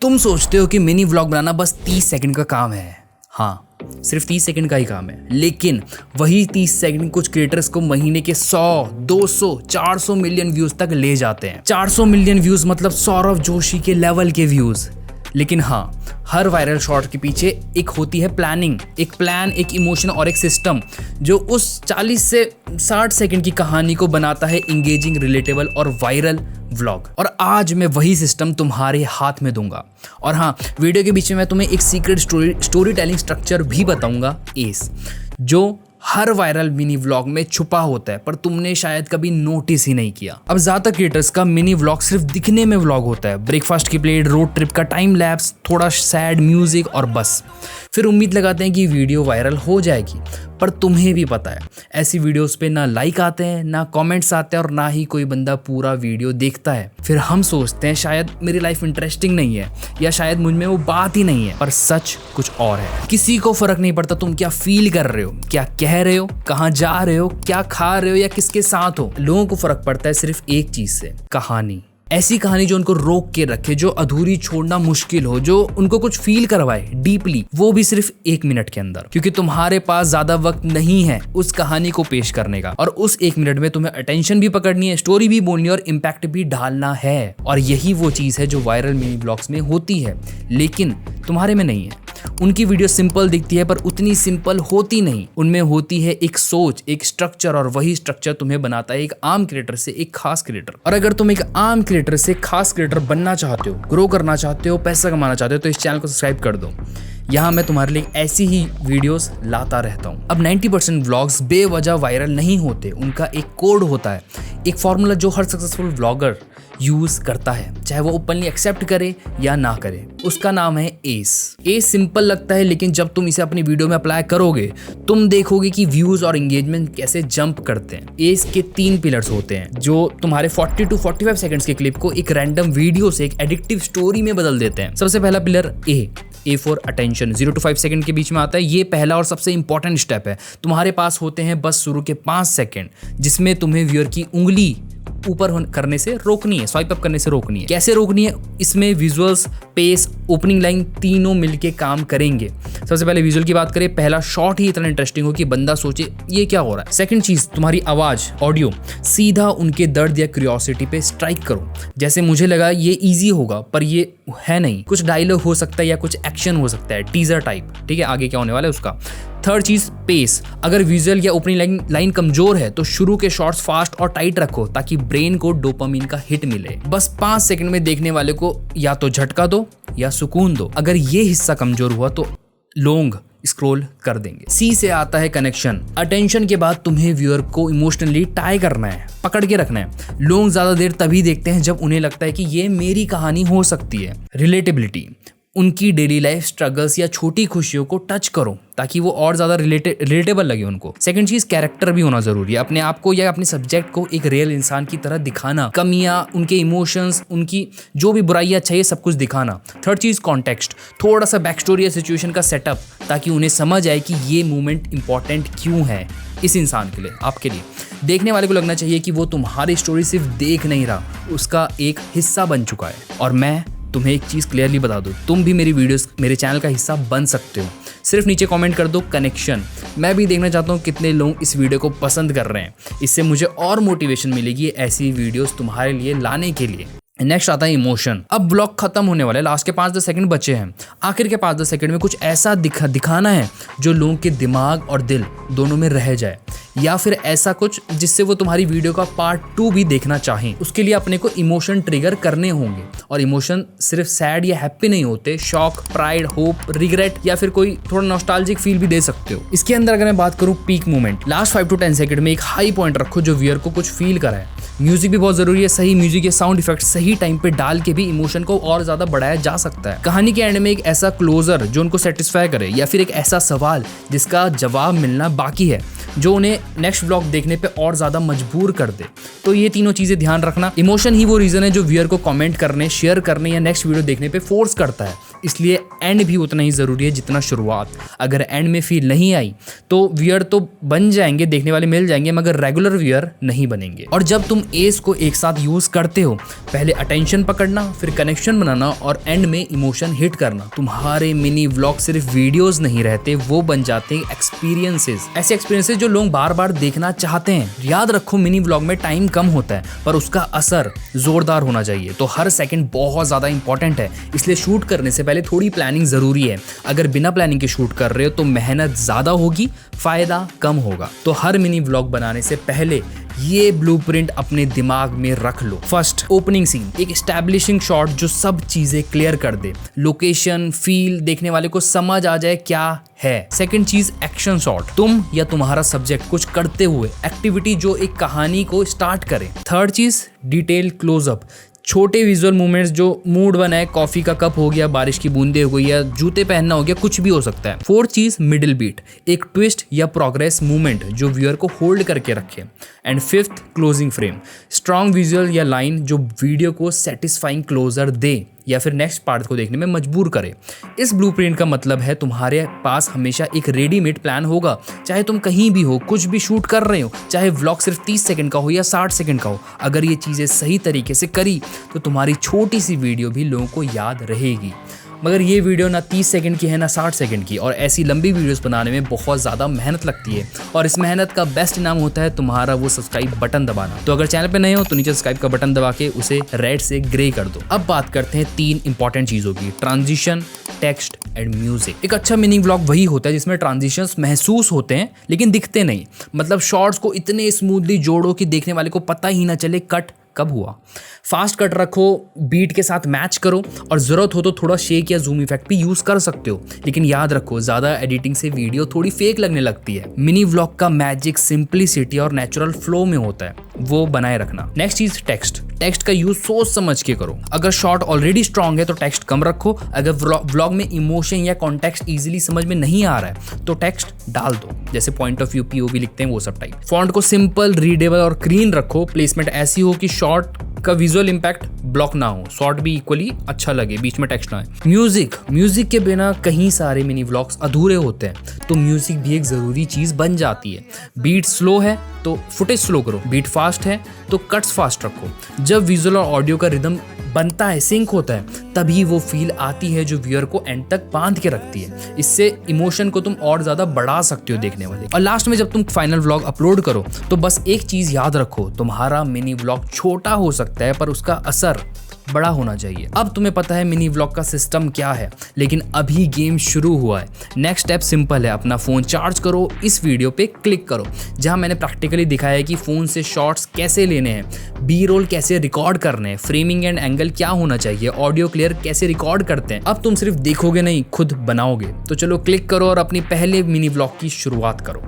तुम सोचते हो कि मिनी व्लॉग बनाना बस 30 सेकंड का काम है। हाँ, सिर्फ 30 सेकंड का ही काम है, लेकिन वही 30 सेकंड कुछ क्रिएटर्स को महीने के 100, 200, 400 मिलियन व्यूज तक ले जाते हैं। 400 मिलियन व्यूज मतलब सौरभ जोशी के लेवल के व्यूज। लेकिन हाँ, हर वायरल शॉट के पीछे एक होती है प्लानिंग, एक प्लान, एक इमोशन और एक सिस्टम जो उस 40 से 60 सेकंड की कहानी को बनाता है इंगेजिंग, रिलेटेबल और वायरल व्लॉग। और आज मैं वही सिस्टम तुम्हारे हाथ में दूंगा। और हाँ, वीडियो के बीच में मैं तुम्हें एक सीक्रेट स्टोरी टेलिंग स्ट्रक्चर भी बताऊंगा, एस, जो हर वायरल मिनी व्लॉग में छुपा होता है पर तुमने शायद कभी नोटिस ही नहीं किया। अब ज्यादातर क्रिएटर्स का मिनी व्लॉग सिर्फ दिखने में व्लॉग होता है, ब्रेकफास्ट की प्लेट, रोड ट्रिप का टाइम लैप्स, थोड़ा सैड म्यूजिक और बस। फिर उम्मीद लगाते हैं कि वीडियो वायरल हो जाएगी, पर तुम्हें भी पता है ऐसी वीडियोस पे ना लाइक आते हैं, ना कमेंट्स आते हैं और ना ही कोई बंदा पूरा वीडियो देखता है। फिर हम सोचते हैं शायद मेरी लाइफ इंटरेस्टिंग नहीं है या शायद मुझ में वो बात ही नहीं है, पर सच कुछ और है। किसी को फर्क नहीं पड़ता तुम क्या फील कर रहे हो, क्या कह रहे हो, कहाँ जा रहे हो, क्या खा रहे हो या किसके साथ हो। लोगों को फर्क पड़ता है सिर्फ एक चीज से, कहानी। ऐसी कहानी जो उनको रोक के रखे, जो अधूरी छोड़ना मुश्किल हो, जो उनको कुछ फील करवाए डीपली, वो भी सिर्फ 1 मिनट के अंदर। क्योंकि तुम्हारे पास ज्यादा वक्त नहीं है उस कहानी को पेश करने का, और उस 1 मिनट में तुम्हें अटेंशन भी पकड़नी है, स्टोरी भी बोलनी है और इम्पैक्ट भी डालना है। और यही वो चीज है जो वायरल मिनी ब्लॉग्स में होती है, लेकिन तुम्हारे में नहीं है। उनकी वीडियो सिंपल दिखती है पर उतनी सिंपल होती नहीं। उनमें होती है एक सोच, एक स्ट्रक्चर, और वही स्ट्रक्चर तुम्हें बनाता है एक आम क्रिएटर से एक खास क्रिएटर। और अगर तुम एक आम क्रिएटर से खास क्रिएटर बनना चाहते हो, ग्रो करना चाहते हो, पैसा कमाना चाहते हो, तो इस चैनल को सब्सक्राइब कर दो। यहाँ मैं तुम्हारे लिए ऐसी ही वीडियोस लाता रहता हूँ। अब 90% व्लॉग्स बेवजह वायरल नहीं होते, उनका एक कोड होता है, एक फॉर्मूला जो हर सक्सेसफुल व्लॉगर यूज करता है, चाहे वो ओपनली एक्सेप्ट करे या ना करे। उसका नाम है एस। एस सिंपल लगता है, लेकिन जब तुम इसे अपनी वीडियो में अप्लाई करोगे तुम देखोगे कि व्यूज और एंगेजमेंट कैसे जंप करते हैं। एस के 3 पिलर्स होते हैं जो तुम्हारे 40 to 45 सेकंड्स के क्लिप को एक रैंडम वीडियो से एक एडिक्टिव स्टोरी में बदल देते हैं। सबसे पहला pillar A for attention, 0 to 5 second के बीच में आता है। ये पहला और सबसे इंपॉर्टेंट स्टेप है। तुम्हारे पास होते हैं बस शुरू के 5 सेकंड जिसमें तुम्हें व्यूअर की उंगली ऊपर करने से रोकनी है, स्वाइप अप करने से रोकनी है। कैसे रोकनी है? इसमें विजुअल्स, पेस, ओपनिंग लाइन तीनों मिलके काम करेंगे। सबसे पहले विजुअल की बात करें, पहला शॉट ही इतना इंटरेस्टिंग हो कि बंदा सोचे ये क्या हो रहा है। सेकंड चीज, तुम्हारी आवाज, ऑडियो, सीधा उनके दर्द या क्यूरियोसिटी पे स्ट्राइक करो। जैसे मुझे लगा ये इजी होगा पर ये है नहीं, कुछ डायलॉग हो सकता है या कुछ एक्शन हो सकता है, टीजर टाइप, ठीक है, आगे क्या होने वाला है उसका। थर्ड चीज, पेस। अगर विजुअल या ओपनिंग लाइन कमजोर है तो शुरू के शॉट्स फास्ट और टाइट रखो ताकि ब्रेन को डोपामिन का हिट मिले। बस 5 सेकंड में देखने वाले को या तो झटका दो या सुकून दो। अगर ये हिस्सा कमजोर हुआ तो लोग स्क्रॉल कर देंगे। सी से आता है कनेक्शन। अटेंशन के बाद तुम्हें व्यूअर को इमोशनली टाई करना है, पकड़ के रखना है। लोग ज्यादा देर तभी देखते हैं जब उन्हें लगता है कि ये मेरी कहानी हो सकती है। रिलेटेबिलिटी, उनकी डेली लाइफ स्ट्रगल्स या छोटी खुशियों को टच करो ताकि वो और ज्यादा रिलेटेबल लगे उनको। सेकंड चीज, कैरेक्टर भी होना जरूरी है। अपने आप को या अपने सब्जेक्ट को एक रियल इंसान की तरह दिखाना, कमियां, उनके इमोशंस, उनकी जो भी बुराइयां चाहिए सब कुछ दिखाना। थर्ड चीज, कॉन्टेक्स्ट, थोड़ा सा बैक स्टोरी या सिचुएशन का सेटअप ताकि उन्हें समझ आए कि ये मोमेंट इंपॉर्टेंट क्यों है इस इंसान के लिए, आपके लिए। देखने वाले को लगना चाहिए कि वो तुम्हारी स्टोरी सिर्फ देख नहीं रहा, उसका एक हिस्सा बन चुका है। और मैं तुम्हें एक चीज क्लियरली बता दूं, तुम भी मेरी वीडियोस, मेरे चैनल का हिस्सा बन सकते हो। सिर्फ नीचे कमेंट कर दो कनेक्शन। मैं भी देखना चाहता हूँ कितने लोग इस वीडियो को पसंद कर रहे हैं। इससे मुझे और मोटिवेशन मिलेगी ऐसी वीडियोस तुम्हारे लिए लाने के लिए। नेक्स्ट आता है इमोशन। अब ब्लॉग खत्म होने वाला है, लास्ट के 5-10 सेकंड बचे हैं। आखिर के 5-10 सेकंड में कुछ ऐसा दिखाना है जो लोगों के दिमाग और दिल दोनों में रह जाए, या फिर ऐसा कुछ जिससे वो तुम्हारी वीडियो का पार्ट 2 भी देखना चाहें। उसके लिए अपने को इमोशन ट्रिगर करने होंगे, और इमोशन सिर्फ सैड या हैप्पी नहीं होते, शॉक, प्राइड, होप, रिग्रेट या फिर कोई थोड़ा नॉस्टैल्जिक फील भी दे सकते हो। इसके अंदर अगर मैं बात करूं peak moment, last 5 to 10 second में एक हाई पॉइंट रखो जो व्यूअर को कुछ फील कराए। म्यूजिक भी बहुत जरूरी है, सही म्यूजिक या साउंड इफेक्ट सही टाइम पे डाल के भी इमोशन को और ज्यादा बढ़ाया जा सकता है। कहानी के एंड में एक ऐसा क्लोजर जो उनको सेटिस्फाई करे, या फिर एक ऐसा सवाल जिसका जवाब मिलना बाकी है जो उन्हें नेक्स्ट व्लॉग देखने पे और ज्यादा मजबूर कर दे। तो ये तीनों चीजें ध्यान रखना। इमोशन ही वो रीजन है जो व्यूअर को कमेंट करने, शेयर करने या नेक्स्ट वीडियो देखने पे फोर्स करता है। इसलिए एंड भी उतना ही ज़रूरी है जितना शुरुआत। अगर एंड में फील नहीं आई तो व्यूअर तो बन जाएंगे, देखने वाले मिल जाएंगे, मगर रेगुलर व्यूअर नहीं बनेंगे। और जब तुम एस को एक साथ यूज़ करते हो, पहले अटेंशन पकड़ना, फिर कनेक्शन बनाना और एंड में इमोशन हिट करना, तुम्हारे मिनी व्लॉग सिर्फ वीडियोस नहीं रहते, वो बन जाते हैं एक्सपीरियंसेस। ऐसे एक्सपीरियंसेस जो लोग बार बार देखना चाहते हैं। याद रखो, मिनी व्लॉग में टाइम कम होता है पर उसका असर जोरदार होना चाहिए। तो हर सेकंड बहुत ज़्यादा इंपॉर्टेंट है, इसलिए शूट करने से पहले थोड़ी प्लानिंग ज़रूरी है। अगर बिना प्लानिंग के शूट कर रहे हो तो मेहनत ज़्यादा होगी, फ़ायदा कम होगा। तो हर मिनी व्लॉग बनाने से पहले ये ब्लूप्रिंट अपने दिमाग में रख लो। फर्स्ट, ओपनिंग सीन, एक एस्टैब्लिशिंग शॉट जो सब चीजें क्लियर कर दे, लोकेशन, फील, देखने वाले को समझ आ जाए क्या है। सेकंड चीज, एक्शन शॉट, तुम या तुम्हारा सब्जेक्ट कुछ करते हुए एक्टिविटी जो एक कहानी को स्टार्ट करे। थर्ड चीज, डिटेल क्लोजअप, छोटे विजुअल मूवमेंट्स जो मूड बनाए, कॉफी का कप हो गया, बारिश की बूंदे हो गई या जूते पहनना हो गया, कुछ भी हो सकता है। फोर्थ चीज, मिडिल बीट, एक ट्विस्ट या प्रोग्रेस मूवमेंट जो व्यूअर को होल्ड करके रखे। And fifth, closing frame, strong visual या लाइन जो वीडियो को सेटिस्फाइंग क्लोजर दे या फिर नेक्स्ट पार्ट को देखने में मजबूर करे। इस ब्लूप्रिंट का मतलब है तुम्हारे पास हमेशा एक रेडीमेड प्लान होगा, चाहे तुम कहीं भी हो, कुछ भी शूट कर रहे हो, चाहे व्लॉग सिर्फ 30 सेकंड का हो या 60 सेकंड का हो। अगर ये चीज़ें सही तरीके से करी तो तुम्हारी छोटी सी वीडियो भी लोगों को याद रहेगी। मगर ये वीडियो ना 30 सेकंड की है ना 60 सेकंड की, और ऐसी लंबी वीडियोस बनाने में बहुत ज़्यादा मेहनत लगती है, और इस मेहनत का बेस्ट इनाम होता है तुम्हारा वो सब्सक्राइब बटन दबाना। तो अगर चैनल पे नए हो तो नीचे सब्सक्राइब का बटन दबा के उसे रेड से ग्रे कर दो। अब बात करते हैं 3 इंपॉर्टेंट चीज़ों की, ट्रांजिशन, टेक्स्ट एंड म्यूजिक। एक अच्छा मिनी व्लॉग वही होता है जिसमें ट्रांजिशंस महसूस होते हैं लेकिन दिखते नहीं। मतलब शॉर्ट्स को इतने स्मूथली जोड़ो कि देखने वाले को पता ही ना चले कट कब हुआ। फास्ट कट रखो, बीट के साथ मैच करो, और ज़रूरत हो तो थोड़ा शेक या जूम इफेक्ट भी यूज़ कर सकते हो। लेकिन याद रखो, ज़्यादा एडिटिंग से वीडियो थोड़ी फेक लगने लगती है। मिनी व्लॉग का मैजिक सिंप्लिसिटी और नेचुरल फ्लो में होता है, वो बनाए रखना। नेक्स्ट चीज़, टेक्स्ट का यूज़ सोच समझ के करो। अगर शॉर्ट ऑलरेडी स्ट्रॉन्ग है तो टेक्स्ट कम रखो। अगर व्लॉग में इमोशन या कॉन्टेक्स्ट ईजिली समझ में नहीं आ रहा है तो टेक्स्ट डाल दो, जैसे पॉइंट ऑफ व्यू, POV लिखते हैं वो सब टाइप। फॉन्ट को सिंपल, रीडेबल और क्लीन रखो। प्लेसमेंट ऐसी हो कि शॉर्ट का विजुअल इंपैक्ट ब्लॉक ना हो, शॉर्ट भी इक्वली अच्छा लगे, बीच में टेक्स्ट ना है। म्यूजिक के बिना कहीं सारे मिनी व्लॉग्स अधूरे होते हैं, तो म्यूजिक भी एक ज़रूरी चीज़ बन जाती है। बीट स्लो है तो फुटेज स्लो करो, बीट फास्ट है तो कट्स फास्ट रखो। जब विजुअल और ऑडियो का रिदम बनता है, सिंक होता है, तभी वो फील आती है जो व्यूअर को एंड तक बांध के रखती है। इससे इमोशन को तुम और ज़्यादा बढ़ा सकते हो देखने वाले। और लास्ट में जब तुम फाइनल व्लॉग अपलोड करो तो बस एक चीज़ याद रखो, तुम्हारा मिनी व्लॉग छोटा हो सकता है पर उसका असर बड़ा होना चाहिए। अब तुम्हें पता है मिनी व्लॉग का सिस्टम क्या है, लेकिन अभी गेम शुरू हुआ है। नेक्स्ट स्टेप सिंपल है, अपना फ़ोन चार्ज करो, इस वीडियो पे क्लिक करो जहां मैंने प्रैक्टिकली दिखाया है कि फ़ोन से शॉट्स कैसे लेने हैं, बी रोल कैसे रिकॉर्ड करने हैं, फ्रेमिंग एंड एंगल क्या होना चाहिए, ऑडियो क्लियर कैसे रिकॉर्ड करते हैं। अब तुम सिर्फ देखोगे नहीं, खुद बनाओगे। तो चलो क्लिक करो और अपनी पहले मिनी व्लॉग की शुरुआत करो।